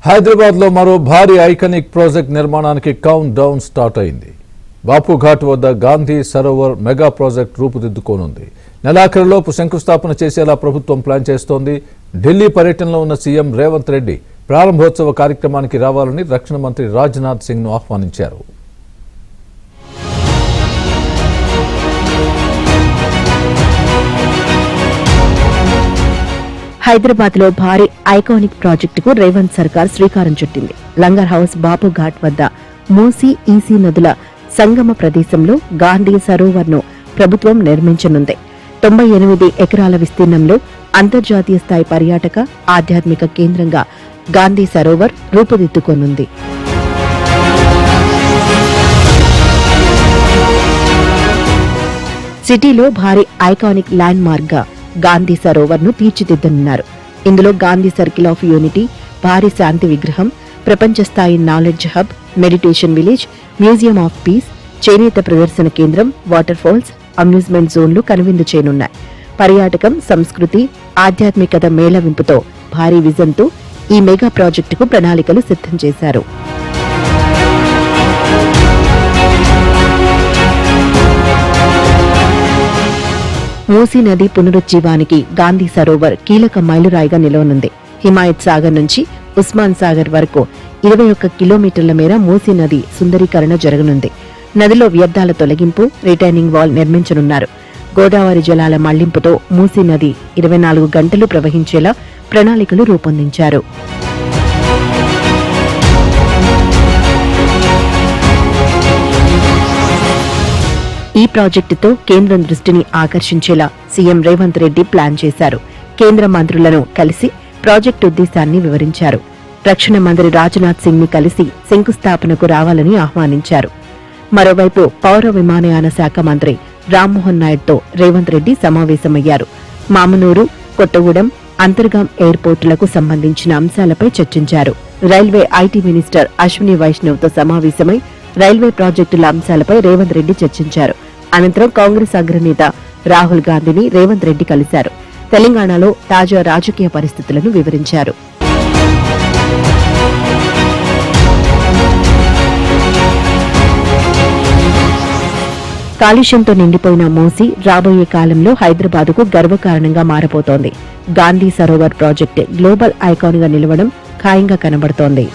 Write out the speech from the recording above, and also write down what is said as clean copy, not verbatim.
హైదరాబాద్ లో మరో భారీ ఐకానిక్ ప్రాజెక్ట్ నిర్మాణానికి కౌంట్ డౌన్ స్టార్ట్ అయింది. బాపుఘాట్ వద్ద గాంధీ సరోవర్ మెగా ప్రాజెక్ట్ రూపుదిద్దుకోనుంది. నెలాఖరులోపు శంకుస్థాపన చేసేలా ప్రభుత్వం ప్లాన్ చేస్తోంది. ఢిల్లీ పర్యటనలో ఉన్న సీఎం రేవంత్ రెడ్డి ప్రారంభోత్సవ కార్యక్రమానికి రావాలని రక్షణ మంత్రి రాజ్నాథ్ సింగ్ ను ఆహ్వానించారు. హైదరాబాద్ లో భారీ ఐకానిక్ ప్రాజెక్టుకు రేవంత్ సర్కార్ శ్రీకారం చుట్టింది. లంగర్ హౌస్ బాపుఘాట్ వద్ద మూసీ ఈసీ నదుల సంగమ ప్రదేశంలో గాంధీ సరోవర్ ను ప్రభుత్వం నిర్మించనుంది. 98 ఎకరాల విస్తీర్ణంలో అంతర్జాతీయ స్థాయి పర్యాటక ఆధ్యాత్మిక కేంద్రంగా గాంధీ సరోవర్ రూపుదిద్దుకోనుంది. సిటీలో భారీ ఐకానిక్ ల్యాండ్ మార్క్ గా గాంధీ సరోవర్ ను తీర్చిదిద్దనున్నారు. ఇందులో గాంధీ సర్కిల్ ఆఫ్ యూనిటీ, భారీ శాంతి విగ్రహం, ప్రపంచ స్థాయి knowledge hub, meditation village, museum of piece, చేనేత ప్రదర్శన కేంద్రం, వాటర్ ఫాల్స్, అమ్యూజ్మెంట్ జోన్లు కనువిందు చేయనున్నాయి. పర్యాటకం, సంస్కృతి, ఆధ్యాత్మికత మేళవింపుతో భారీ విజన్తో ఈ మెగా ప్రాజెక్టుకు ప్రణాళికలు సిద్ధం చేశారు. మూసీ నది పునరుజ్జీవానికి గాంధీ సరోవర్ కీలక మైలురాయిగా నిలవనుంది. హిమాయత్ సాగర్ నుంచి ఉస్మాన్ సాగర్ వరకు 21 కిలోమీటర్ల మేర మూసీ నది సుందరీకరణ జరగనుంది. నదిలో వ్యర్థాల తొలగింపు, రిటైనింగ్ వాల్ నిర్మించనున్నారు. గోదావరి జలాల మళ్లింపుతో మూసీ నది 24 గంటలు ప్రవహించేలా ప్రణాళికలు రూపొందించారు. ఈ ప్రాజెక్టుతో కేంద్రం దృష్టిని ఆకర్షించేలా సీఎం రేవంత్ రెడ్డి ప్లాన్ చేశారు. కేంద్ర మంత్రులను కలిసి ప్రాజెక్టు ఉద్దేశాన్ని వివరించారు. రక్షణ మంత్రి రాజ్నాథ్ సింగ్ ని కలిసి శంకుస్థాపనకు రావాలని ఆహ్వానించారు. మరోవైపు పౌర విమానయాన శాఖ మంత్రి రామ్మోహన్ నాయుడుతో రేవంత్ రెడ్డి సమావేశమయ్యారు. మామనూరు, కొత్తగూడెం, అంతర్గాం ఎయిర్పోర్టులకు సంబంధించిన అంశాలపై చర్చించారు. Railway IT minister Ashwini Vaishnav తో సమావేశమై రైల్వే ప్రాజెక్టుల అంశాలపై రేవంత్ రెడ్డి చర్చించారు. అనంతరం కాంగ్రెస్ అగ్రనేత రాహుల్ గాంధీని రేవంత్ రెడ్డి కలిశారు. తెలంగాణలో తాజా రాజకీయ పరిస్థితులను వివరించారు. కాలుష్యంతో నిండిపోయిన మూసీ రాబోయే కాలంలో హైదరాబాద్కు గర్వకారణంగా మారబోతోంది. Gandhi Sarovar project global icon గా నిలవడం ఖాయంగా కనబడుతోంది.